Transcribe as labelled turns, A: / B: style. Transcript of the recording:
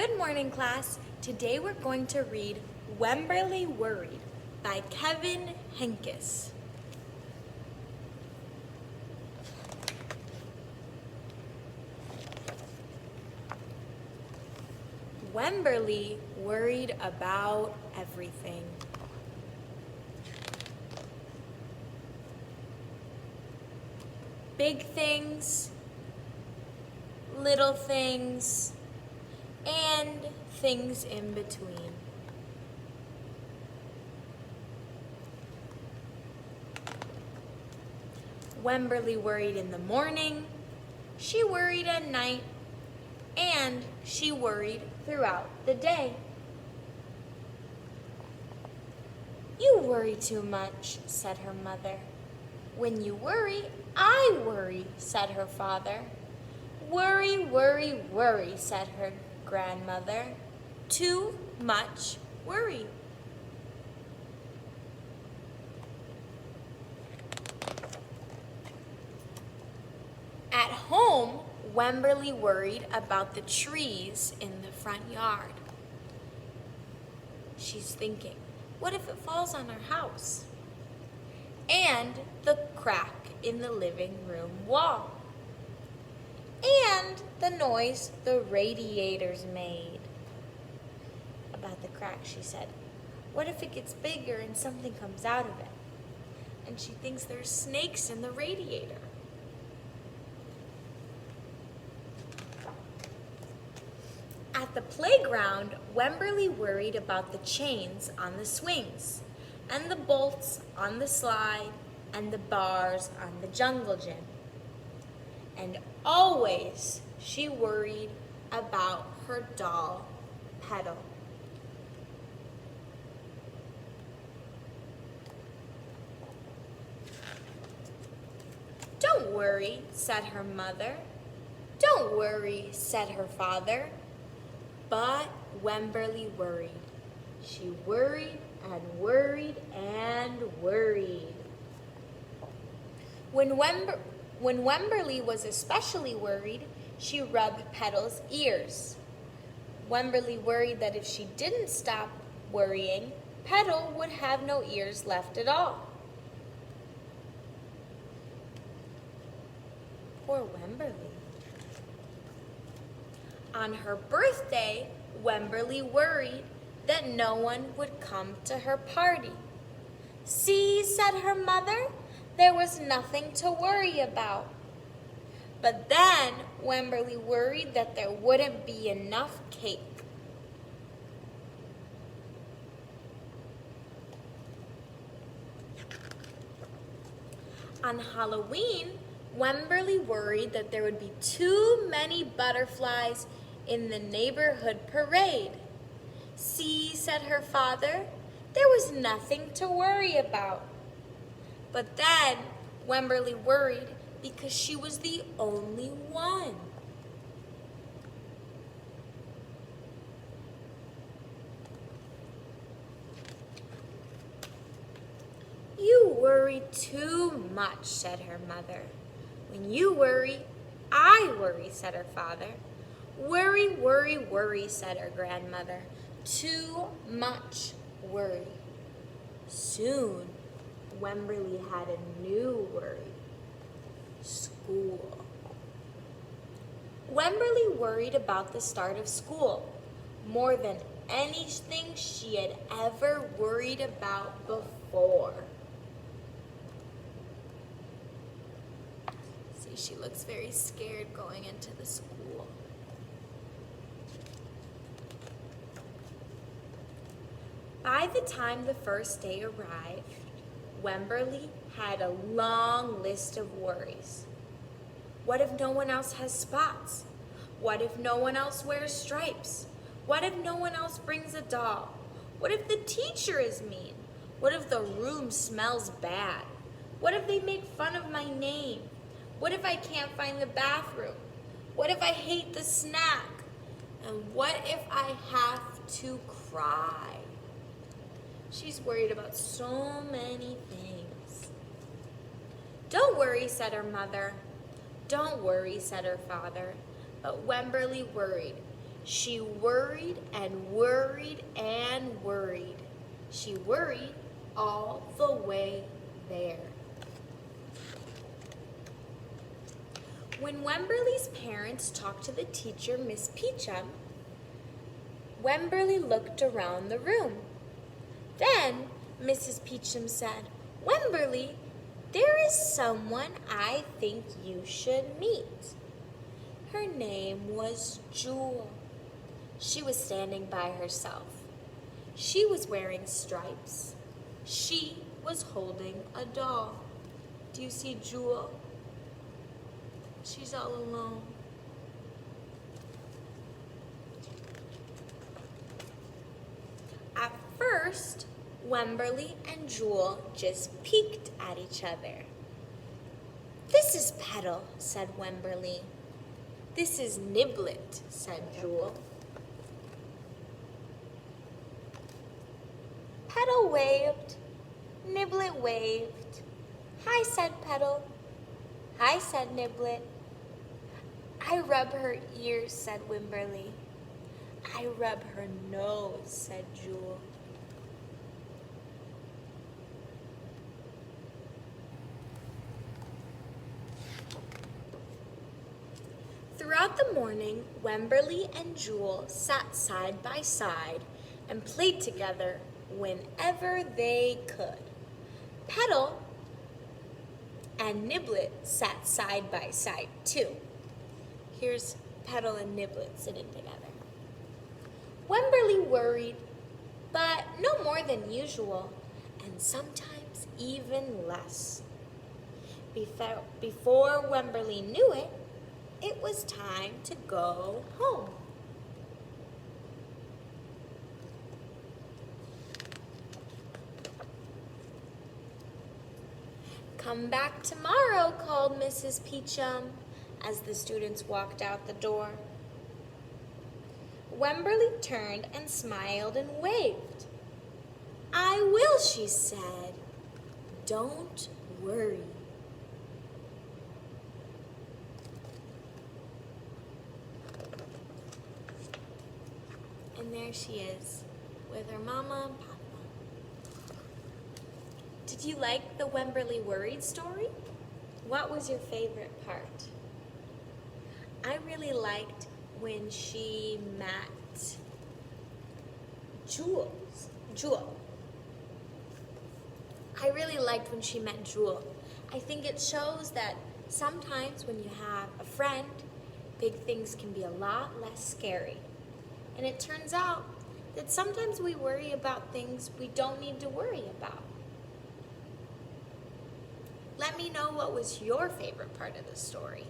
A: Good morning, class. Today we're going to read Wemberly Worried by Kevin Henkes. Wemberly worried about everything. Big things, little things, and things in between. Wemberly worried in the morning, she worried at night, and she worried throughout the day. "You worry too much," said her mother. "When you worry, I worry," said her father. "Worry, worry, worry," said her grandmother. "Too much worry." At home, Wemberly worried about the trees in the front yard. She's thinking, what if it falls on our house? And the crack in the living room wall. And the noise the radiators made. About the crack, she said, what if it gets bigger and something comes out of it? And she thinks there's snakes in the radiator. At the playground, Wemberly worried about the chains on the swings, and the bolts on the slide, and the bars on the jungle gym. And always she worried about her doll, Petal. "Don't worry," said her mother. "Don't worry," said her father. But Wemberly worried. She worried and worried and worried. When Wemberly was especially worried, she rubbed Petal's ears. Wemberly worried that if she didn't stop worrying, Petal would have no ears left at all. Poor Wemberly. On her birthday, Wemberly worried that no one would come to her party. "See," said her mother, "there was nothing to worry about." But then Wemberly worried that there wouldn't be enough cake. On Halloween, Wemberly worried that there would be too many butterflies in the neighborhood parade. "See," said her father, "there was nothing to worry about." But then Wemberly worried because she was the only one. "You worry too much," said her mother. "When you worry, I worry," said her father. "Worry, worry, worry," said her grandmother. "Too much worry." Soon, Wemberly had a new worry: school. Wemberly worried about the start of school more than anything she had ever worried about before. See, she looks very scared going into the school. By the time the first day arrived, Wemberly had a long list of worries. What if no one else has spots? What if no one else wears stripes? What if no one else brings a doll? What if the teacher is mean? What if the room smells bad? What if they make fun of my name? What if I can't find the bathroom? What if I hate the snack? And what if I have to cry? She's worried about so many things. "Don't worry," said her mother. "Don't worry," said her father. But Wemberly worried. She worried and worried and worried. She worried all the way there. When Wemberly's parents talked to the teacher, Miss Peachum, Wemberly looked around the room. Then Mrs. Peachum said, "Wemberly, there is someone I think you should meet." Her name was Jewel. She was standing by herself. She was wearing stripes. She was holding a doll. Do you see Jewel? She's all alone. At first, Wemberly and Jewel just peeked at each other. "This is Petal," said Wemberly. "This is Niblet," said Jewel. Petal waved. Niblet waved. "Hi," said Petal. "Hi," said Niblet. "I rub her ears," said Wemberly. "I rub her nose," said Jewel. Throughout the morning, Wemberly and Jewel sat side by side and played together whenever they could. Petal and Niblet sat side by side too. Here's Petal and Niblet sitting together. Wemberly worried, but no more than usual, and sometimes even less. Before Wemberly knew it, it was time to go home. "Come back tomorrow," called Mrs. Peachum as the students walked out the door. Wemberly turned and smiled and waved. "I will," she said. "Don't worry." And there she is with her mama and papa. Did you like the Wemberly Worried story? What was your favorite part? I really liked when she met Jewel. I really liked when she met Jewel. I think it shows that sometimes when you have a friend, big things can be a lot less scary. And it turns out that sometimes we worry about things we don't need to worry about. Let me know what was your favorite part of the story.